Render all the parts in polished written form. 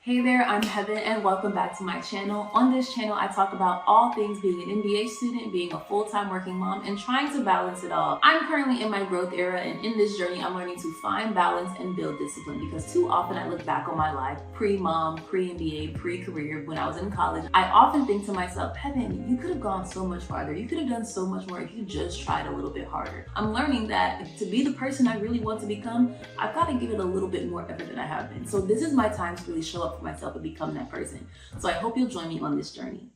Hey there, I'm Heaven and welcome back to my channel. On this channel, I talk about all things being an MBA student, being a full-time working mom, and trying to balance it all. I'm currently in my growth era, and in this journey, I'm learning to find balance and build discipline because too often I look back on my life, pre-mom, pre-MBA, pre-career, when I was in college. I often think to myself, Heaven, you could have gone so much farther. You could have done so much more if you just tried a little bit harder. I'm learning that to be the person I really want to become, I've got to give it a little bit more effort than I have been. So this is my time to really show up for myself and become that person. So I hope you'll join me on this journey.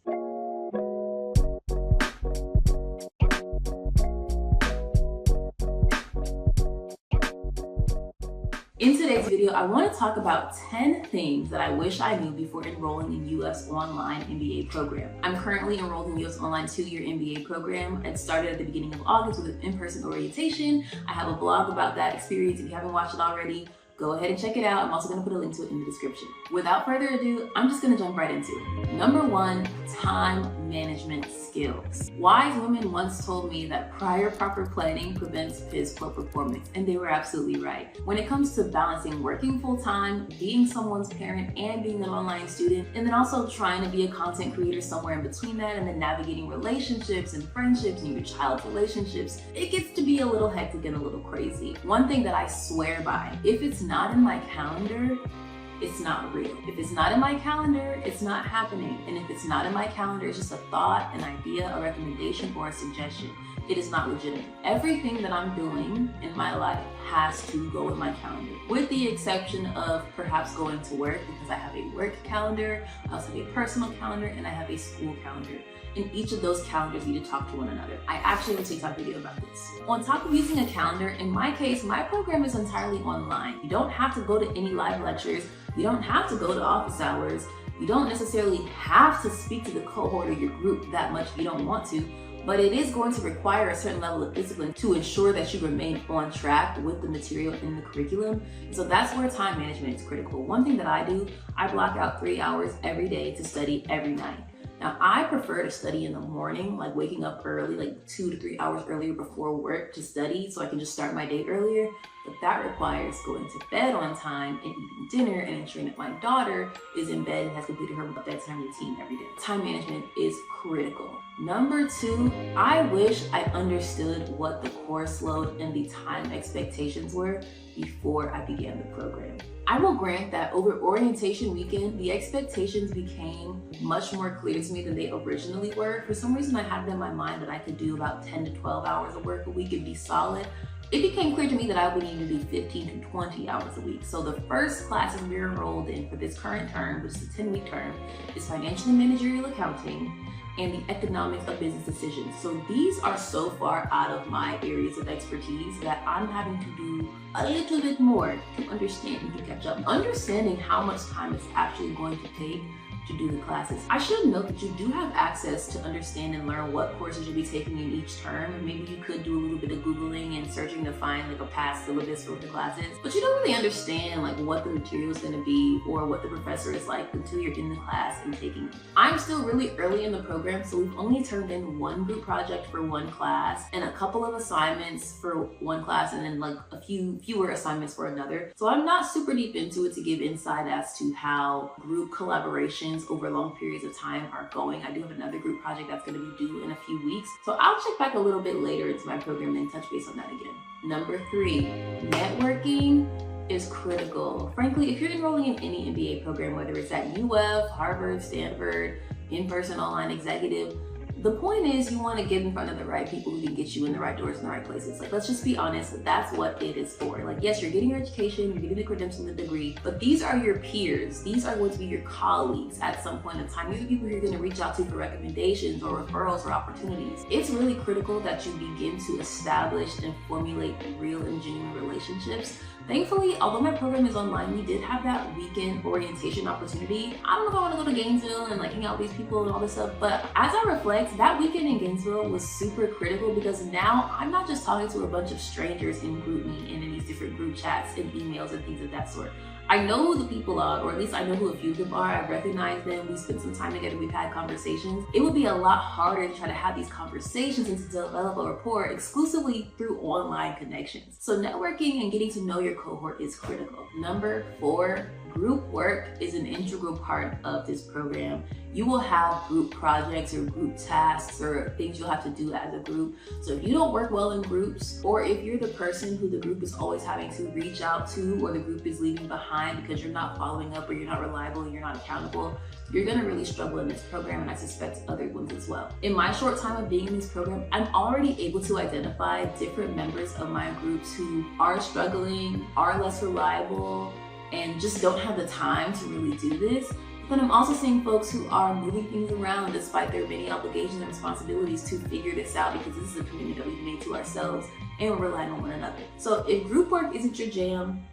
In today's video, I want to talk about 10 things that I wish I knew before enrolling in UF's online MBA program. I'm currently enrolled in UF's online 2-year MBA program. It started at the beginning of August with an in-person orientation. I have a blog about that experience. If you haven't watched it already, go ahead and check it out. I'm also going to put a link to it in the description. Without further ado, I'm just going to jump right into it. Number 1, time management skills. Wise women once told me that prior proper planning prevents piss poor performance, and they were absolutely right. When it comes to balancing working full-time, being someone's parent, and being an online student, and then also trying to be a content creator somewhere in between that, and then navigating relationships and friendships and your child's relationships, it gets to be a little hectic and a little crazy. One thing that I swear by, if it's not in my calendar, it's not real. If it's not in my calendar, it's not happening. And if it's not in my calendar, it's just a thought, an idea, a recommendation, or a suggestion. It is not legitimate. Everything that I'm doing in my life has to go in my calendar, with the exception of perhaps going to work, because I have a work calendar, I also have a personal calendar, and I have a school calendar. And each of those calendars need to talk to one another. I actually have a TikTok video about this. On top of using a calendar, in my case, my program is entirely online. You don't have to go to any live lectures. You don't have to go to office hours. You don't necessarily have to speak to the cohort or your group that much if you don't want to, but it is going to require a certain level of discipline to ensure that you remain on track with the material in the curriculum. So that's where time management is critical. One thing that I do, I block out 3 hours every day to study every night. Now, I prefer to study in the morning, like waking up early, like 2 to 3 hours earlier before work to study so I can just start my day earlier. But that requires going to bed on time and eating dinner and ensuring that my daughter is in bed and has completed her bedtime routine every day. Time management is critical. Number 2, I wish I understood what the course load and the time expectations were before I began the program. I will grant that over orientation weekend, the expectations became much more clear to me than they originally were. For some reason, I had it in my mind that I could do about 10 to 12 hours of work a week and be solid. It became clear to me that I would need to do 15 to 20 hours a week. So the first classes we're enrolled in for this current term, which is a 10-week term, is financial and managerial accounting and the economics of business decisions. So these are so far out of my areas of expertise that I'm having to do a little bit more to understand and to catch up. Understanding how much time it's actually going to take to do the classes. I should note that you do have access to understand and learn what courses you'll be taking in each term, and maybe you could do a little bit of Googling and searching to find like a past syllabus for the classes, but you don't really understand like what the material is going to be or what the professor is like until you're in the class and taking it. I'm still really early in the program, so we've only turned in one group project for one class and a couple of assignments for one class and then like a fewer assignments for another. So I'm not super deep into it to give insight as to how group collaborations over long periods of time are going. I do have another group project that's going to be due in a few weeks. So I'll check back a little bit later into my program and touch base on that again. Number 3, networking is critical. Frankly, if you're enrolling in any MBA program, whether it's at UF, Harvard, Stanford, in-person, online, executive, the point is you want to get in front of the right people who can get you in the right doors in the right places. Like, let's just be honest, that's what it is for. Like, yes, you're getting your education, you're getting the credential and the degree, but these are your peers. These are going to be your colleagues at some point in time. These are people you're going to reach out to for recommendations or referrals or opportunities. It's really critical that you begin to establish and formulate real and genuine relationships. Thankfully, although my program is online, we did have that weekend orientation opportunity. I don't know if I want to go to Gainesville and like hang out with these people and all this stuff, but as I reflect, that weekend in Gainesville was super critical because now I'm not just talking to a bunch of strangers in GroupMe and in these different group chats and emails and things of that sort. I know who the people are, or at least I know who a few of them are. I recognize them. We spent some time together. We've had conversations. It would be a lot harder to try to have these conversations and to develop a rapport exclusively through online connections. So networking and getting to know your cohort is critical. Number 4, Group work is an integral part of this program. You will have group projects or group tasks or things you'll have to do as a group. So if you don't work well in groups, or if you're the person who the group is always having to reach out to, or the group is leaving behind because you're not following up or you're not reliable and you're not accountable, you're gonna really struggle in this program, and I suspect other ones as well. In my short time of being in this program, I'm already able to identify different members of my groups who are struggling, are less reliable, and just don't have the time to really do this. But I'm also seeing folks who are moving things around despite their many obligations and responsibilities to figure this out, because this is a commitment that we've made to ourselves and we're relying on one another. So if group work isn't your jam,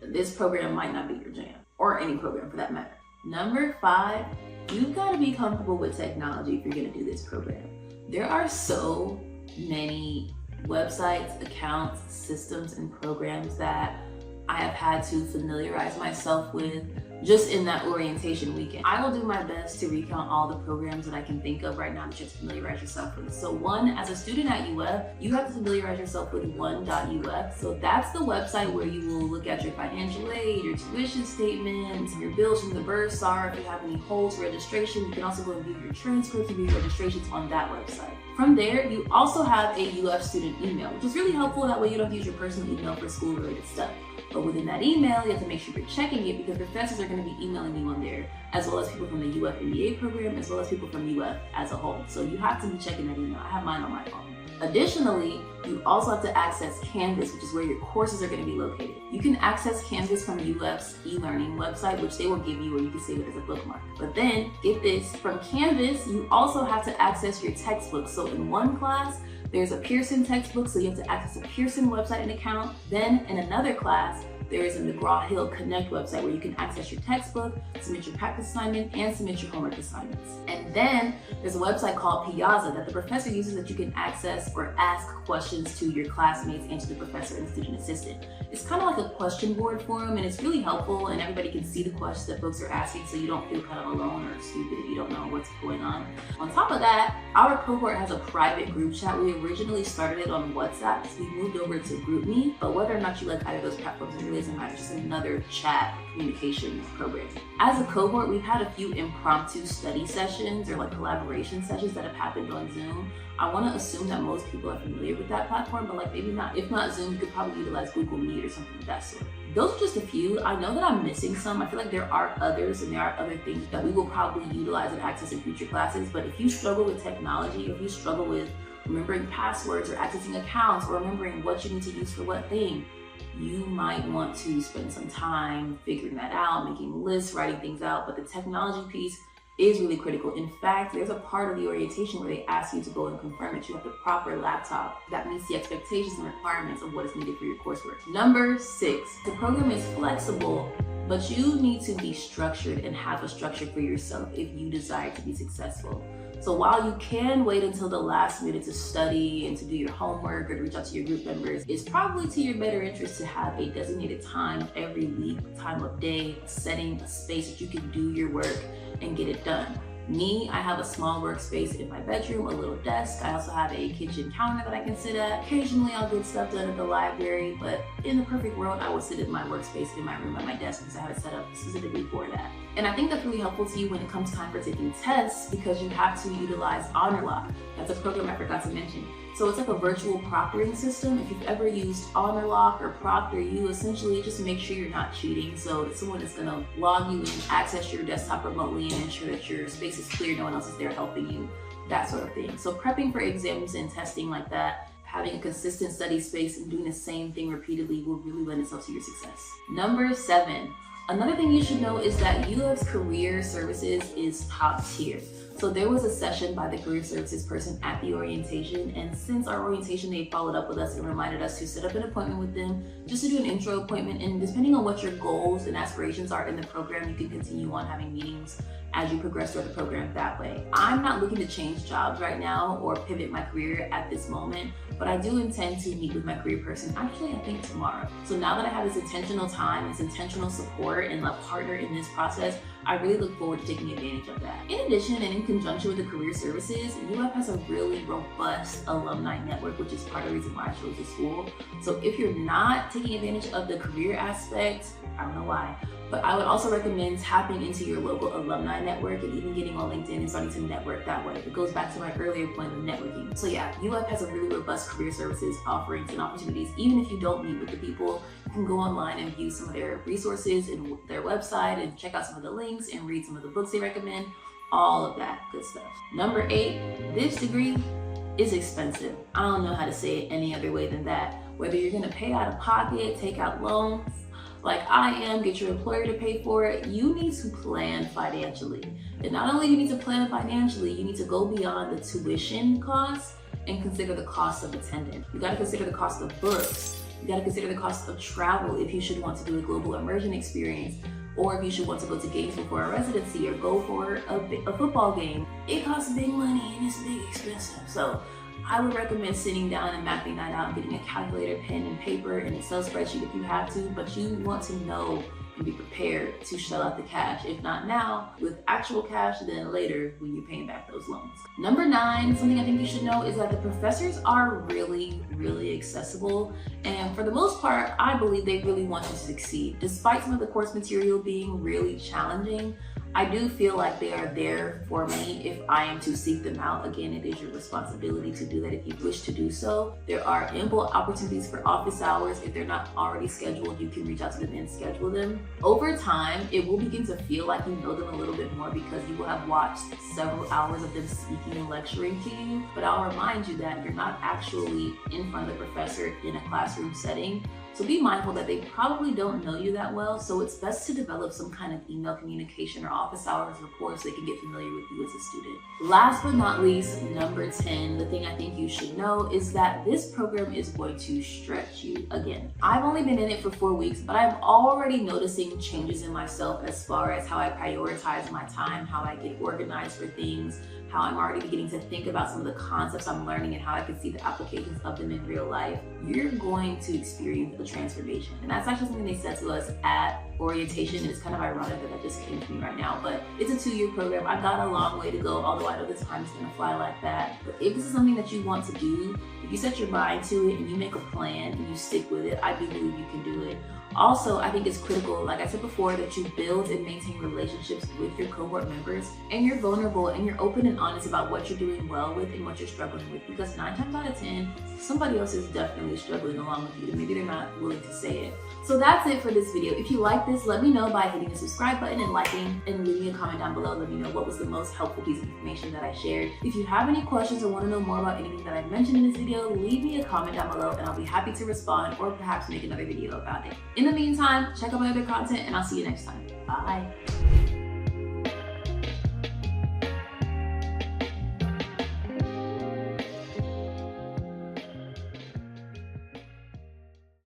this program might not be your jam, or any program for that matter. Number 5, you've got to be comfortable with technology if you're going to do this program. There are so many websites, accounts, systems, and programs that I have had to familiarize myself with just in that orientation weekend. I will do my best to recount all the programs that I can think of right now that you have to familiarize yourself with. So one, as a student at UF, you have to familiarize yourself with one.uf. So that's the website where you will look at your financial aid, your tuition statements, your bills from the bursar. If you have any holds, registration, you can also go and view your transcripts and view your registrations on that website. From there, you also have a UF student email, which is really helpful. That way you don't have to use your personal email for school-related stuff. But within that email, you have to make sure you're checking it, because professors are going to be emailing you on there, as well as people from the UF MBA program, as well as people from UF as a whole. So you have to be checking that email. I have mine on my phone. Additionally, you also have to access Canvas, which is where your courses are going to be located. You can access Canvas from UF's e-learning website, which they will give you, or you can save it as a bookmark. But then, get this, from Canvas, you also have to access your textbooks. So in one class, there's a Pearson textbook, so you have to access a Pearson website and account. Then in another class, there is a McGraw-Hill Connect website where you can access your textbook, submit your practice assignment, and submit your homework assignments. And then there's a website called Piazza that the professor uses that you can access or ask questions to your classmates and to the professor and student assistant. It's kind of like a question board forum, and it's really helpful, and everybody can see the questions that folks are asking, so you don't feel kind of alone or stupid if you don't know what's going on. On top of that, our cohort has a private group chat. We originally started it on WhatsApp, so we moved over to GroupMe, but whether or not you like either of those platforms, it really isn't matter. It's just another chat communication program. As a cohort, we've had a few impromptu study sessions or like collaboration sessions that have happened on Zoom. I want to assume that most people are familiar with that platform, but like maybe not. If not Zoom, you could probably utilize Google Meet or something of that sort. Those are just a few. I know that I'm missing some. I feel like there are others, and there are other things that we will probably utilize and access in future classes. But if you struggle with technology, or if you struggle with remembering passwords or accessing accounts or remembering what you need to use for what thing, you might want to spend some time figuring that out, making lists, writing things out. But the technology piece is really critical. In fact, there's a part of the orientation where they ask you to go and confirm that you have the proper laptop that meets the expectations and requirements of what is needed for your coursework. Number 6, the program is flexible, but you need to be structured and have a structure for yourself if you desire to be successful. So while you can wait until the last minute to study and to do your homework or to reach out to your group members, it's probably to your better interest to have a designated time every week, time of day, setting a space that you can do your work and get it done. Me, I have a small workspace in my bedroom, a little desk. I also have a kitchen counter that I can sit at. Occasionally I'll get stuff done at the library, but in the perfect world, I would sit in my workspace in my room at my desk because I have it set up specifically for that. And I think that's really helpful to you when it comes time for taking tests, because you have to utilize HonorLock. That's a program I forgot to mention. So it's like a virtual proctoring system. If you've ever used HonorLock or Proctor, you essentially just make sure you're not cheating. So it's someone that's gonna log you in, access your desktop remotely, and ensure that your space is clear, no one else is there helping you, that sort of thing. So prepping for exams and testing like that, having a consistent study space and doing the same thing repeatedly will really lend itself to your success. Number 7, another thing you should know is that UF's career services is top tier. So there was a session by the career services person at the orientation, and since our orientation, they followed up with us and reminded us to set up an appointment with them just to do an intro appointment. And depending on what your goals and aspirations are in the program, you can continue on having meetings as you progress through the program that way. I'm not looking to change jobs right now or pivot my career at this moment, but I do intend to meet with my career person, actually I think tomorrow. So now that I have this intentional time, this intentional support, and a partner in this process, I really look forward to taking advantage of that. In addition, and in conjunction with the career services, UF has a really robust alumni network, which is part of the reason why I chose the school. So if you're not taking advantage of the career aspect, I don't know why, But I would also recommend tapping into your local alumni network and even getting on LinkedIn and starting to network that way. It goes back to my earlier point of networking. So yeah, UF has a really robust career services offerings and opportunities. Even if you don't meet with the people, you can go online and view some of their resources and their website and check out some of the links and read some of the books they recommend, all of that good stuff. Number 8, this degree is expensive. I don't know how to say it any other way than that. Whether you're gonna pay out of pocket, take out loans, like I am, get your employer to pay for it, you need to plan financially. And not only do you need to plan financially, you need to go beyond the tuition costs and consider the cost of attendance. You gotta consider the cost of books. You gotta consider the cost of travel if you should want to do a global immersion experience, or if you should want to go to Gainesville for a residency or go for a football game. It costs big money and it's big expensive. So I would recommend sitting down and mapping that out, getting a calculator, pen and paper, and Excel spreadsheet if you have to, but you want to know and be prepared to shell out the cash. If not now, with actual cash, then later when you're paying back those loans. Number 9, something I think you should know is that the professors are really, really accessible. And for the most part, I believe they really want you to succeed. Despite some of the course material being really challenging, I do feel like they are there for me if I am to seek them out. Again, it is your responsibility to do that if you wish to do so. There are ample opportunities for office hours. If they're not already scheduled, you can reach out to them and schedule them. Over time, it will begin to feel like you know them a little bit more because you will have watched several hours of them speaking and lecturing to you. But I'll remind you that you're not actually in front of the professor in a classroom setting. So be mindful that they probably don't know you that well, so it's best to develop some kind of email communication or office hours rapport so they can get familiar with you as a student. Last but not least, number 10, the thing I think you should know is that this program is going to stretch you. Again, I've only been in it for 4 weeks, but I'm already noticing changes in myself as far as how I prioritize my time, how I get organized for things, how I'm already beginning to think about some of the concepts I'm learning and how I can see the applications of them in real life. You're going to experience a transformation. And that's actually something they said to us at orientation. And it's kind of ironic that just came to me right now, but it's a 2-year program. I've got a long way to go, although I know this time is gonna fly like that. But if this is something that you want to do, if you set your mind to it and you make a plan and you stick with it, I do believe you can do it. Also, I think it's critical, like I said before, that you build and maintain relationships with your cohort members, and you're vulnerable and you're open and honest about what you're doing well with and what you're struggling with, because 9 times out of 10, somebody else is definitely struggling along with you. Maybe they're not willing to say it. So that's it for this video. If you like this, let me know by hitting the subscribe button and liking, and leaving a comment down below. Let me know what was the most helpful piece of information that I shared. If you have any questions or want to know more about anything that I mentioned in this video, leave me a comment down below and I'll be happy to respond or perhaps make another video about it. In the meantime, check out my other content and I'll see you next time. Bye.